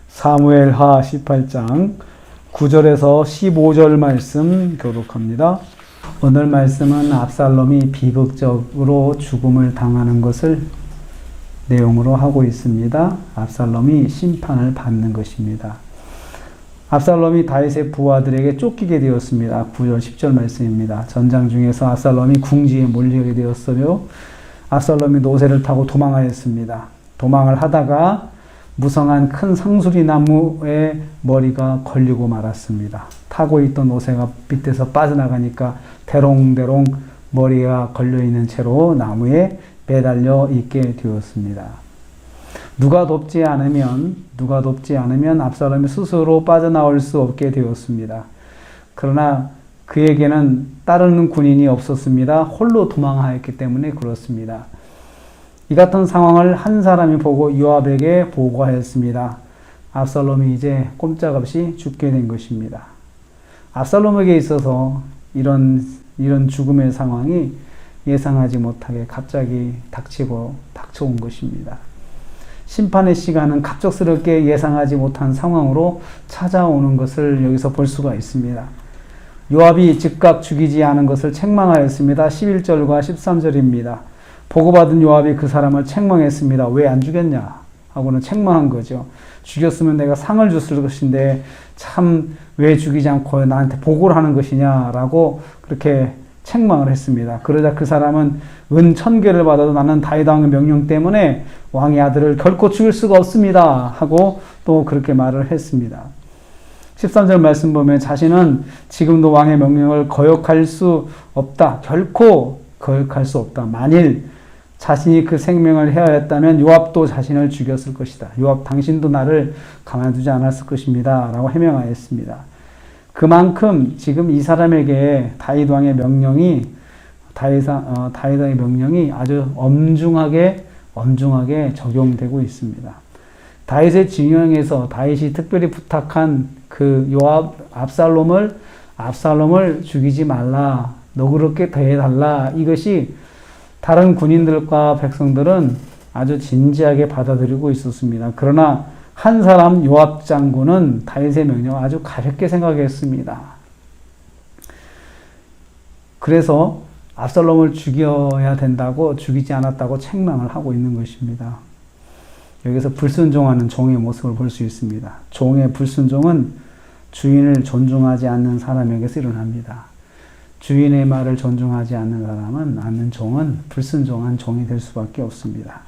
사무엘하 18장 9절에서 15절 말씀 교독합니다. 오늘 말씀은 압살롬이 비극적으로 죽음을 당하는 것을 내용으로 하고 있습니다. 압살롬이 심판을 받는 것입니다. 압살롬이 다윗의 부하들에게 쫓기게 되었습니다. 9절 10절 말씀입니다. 전장 중에서 압살롬이 궁지에 몰리게 되었으며 압살롬이 노새를 타고 도망하였습니다. 도망을 하다가 무성한 큰 상수리 나무에 머리가 걸리고 말았습니다. 타고 있던 노새가 밑에서 빠져나가니까 대롱대롱 머리가 걸려있는 채로 나무에 매달려 있게 되었습니다. 누가 돕지 않으면 압살롬이 스스로 빠져나올 수 없게 되었습니다. 그러나 그에게는 따르는 군인이 없었습니다. 홀로 도망하였기 때문에 그렇습니다. 이 같은 상황을 한 사람이 보고 요압에게 보고하였습니다. 압살롬이 이제 꼼짝없이 죽게 된 것입니다. 압살롬에게 있어서 이런 죽음의 상황이 예상하지 못하게 갑자기 닥쳐온 것입니다. 심판의 시간은 갑작스럽게 예상하지 못한 상황으로 찾아오는 것을 여기서 볼 수가 있습니다. 요압이 즉각 죽이지 않은 것을 책망하였습니다. 11절과 13절입니다. 보고받은 요압이 그 사람을 책망했습니다. 왜 안 죽였냐? 하고는 책망한 거죠. 죽였으면 내가 상을 줬을 것인데 참 왜 죽이지 않고 나한테 보고를 하는 것이냐라고 그렇게 책망을 했습니다. 그러자 그 사람은 은 1000개를 받아도 나는 다윗 왕의 명령 때문에 왕의 아들을 결코 죽일 수가 없습니다. 하고 또 그렇게 말을 했습니다. 13절 말씀 보면 자신은 지금도 왕의 명령을 거역할 수 없다. 결코 거역할 수 없다. 만일 자신이 그 생명을 해하였다면 요압도 자신을 죽였을 것이다. 요압 당신도 나를 가만두지 않았을 것입니다. 라고 해명하였습니다. 그만큼 지금 이 사람에게 다윗 왕의 명령이 아주 엄중하게 적용되고 있습니다. 다윗의 진영에서 다윗이 특별히 부탁한 그 요압 압살롬을 죽이지 말라. 너 그렇게 대해달라. 이것이 다른 군인들과 백성들은 아주 진지하게 받아들이고 있었습니다. 그러나 한 사람 요압 장군은 다윗의 명령을 아주 가볍게 생각했습니다. 그래서 압살롬을 죽여야 된다고 죽이지 않았다고 책망을 하고 있는 것입니다. 여기서 불순종하는 종의 모습을 볼 수 있습니다. 종의 불순종은 주인을 존중하지 않는 사람에게서 일어납니다. 주인의 말을 존중하지 않는 종은 불순종한 종이 될 수밖에 없습니다.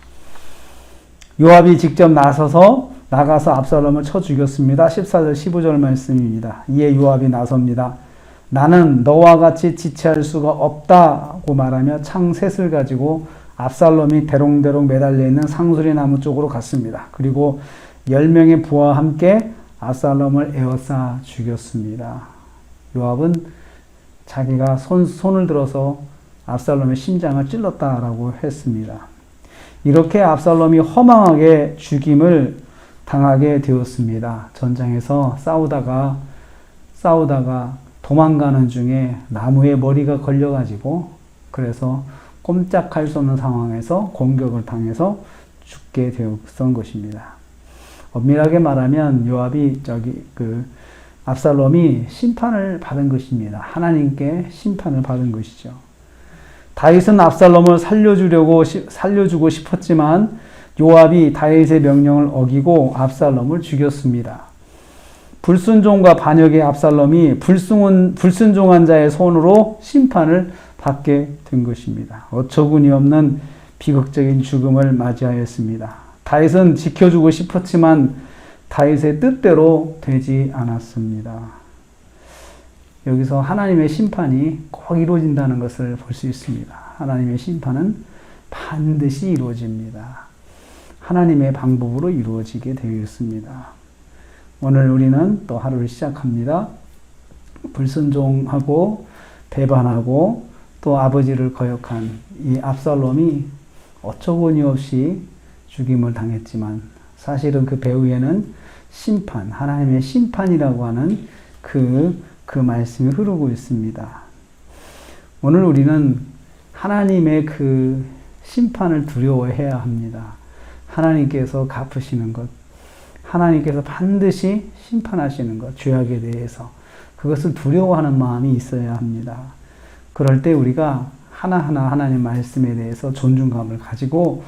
요압이 직접 나가서 압살롬을 쳐 죽였습니다. 14절 15절 말씀입니다. 이에 요압이 나섭니다. 나는 너와 같이 지체할 수가 없다고 말하며 창셋을 가지고 압살롬이 대롱대롱 매달려 있는 상수리 나무 쪽으로 갔습니다. 그리고 10명의 부하와 함께 압살롬을 에워싸 죽였습니다. 요압은 자기가 손을 들어서 압살롬의 심장을 찔렀다라고 했습니다. 이렇게 압살롬이 허망하게 죽임을 당하게 되었습니다. 전장에서 싸우다가 도망가는 중에 나무에 머리가 걸려가지고 그래서 꼼짝할 수 없는 상황에서 공격을 당해서 죽게 되었던 것입니다. 엄밀하게 말하면 압살롬이 심판을 받은 것입니다. 하나님께 심판을 받은 것이죠. 다윗은 압살롬을 살려주고 싶었지만 요압이 다윗의 명령을 어기고 압살롬을 죽였습니다. 불순종과 반역의 압살롬이 불순종한 자의 손으로 심판을 받게 된 것입니다. 어처구니 없는 비극적인 죽음을 맞이하였습니다. 다윗은 지켜주고 싶었지만 다윗의 뜻대로 되지 않았습니다. 여기서 하나님의 심판이 꼭 이루어진다는 것을 볼 수 있습니다. 하나님의 심판은 반드시 이루어집니다. 하나님의 방법으로 이루어지게 되어 있습니다. 오늘 우리는 또 하루를 시작합니다. 불순종하고 배반하고 또 아버지를 거역한 이 압살롬이 어처구니 없이 죽임을 당했지만 사실은 그 배후에는 심판, 하나님의 심판이라고 하는 그 말씀이 흐르고 있습니다. 오늘 우리는 하나님의 그 심판을 두려워해야 합니다. 하나님께서 갚으시는 것, 하나님께서 반드시 심판하시는 것, 죄악에 대해서 그것을 두려워하는 마음이 있어야 합니다. 그럴 때 우리가 하나하나 하나님 말씀에 대해서 존중감을 가지고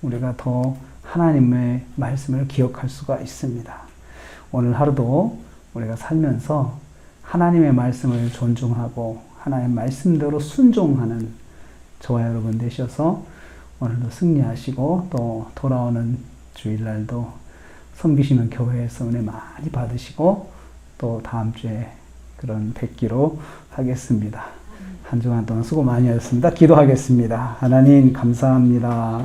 우리가 더 하나님의 말씀을 기억할 수가 있습니다. 오늘 하루도 우리가 살면서 하나님의 말씀을 존중하고 하나님의 말씀대로 순종하는 저와 여러분 되셔서 오늘도 승리하시고 또 돌아오는 주일날도 섬기시는 교회에서 은혜 많이 받으시고 또 다음 주에 그런 뵙기로 하겠습니다. 한 주간 동안 수고 많이 하셨습니다. 기도하겠습니다. 하나님 감사합니다.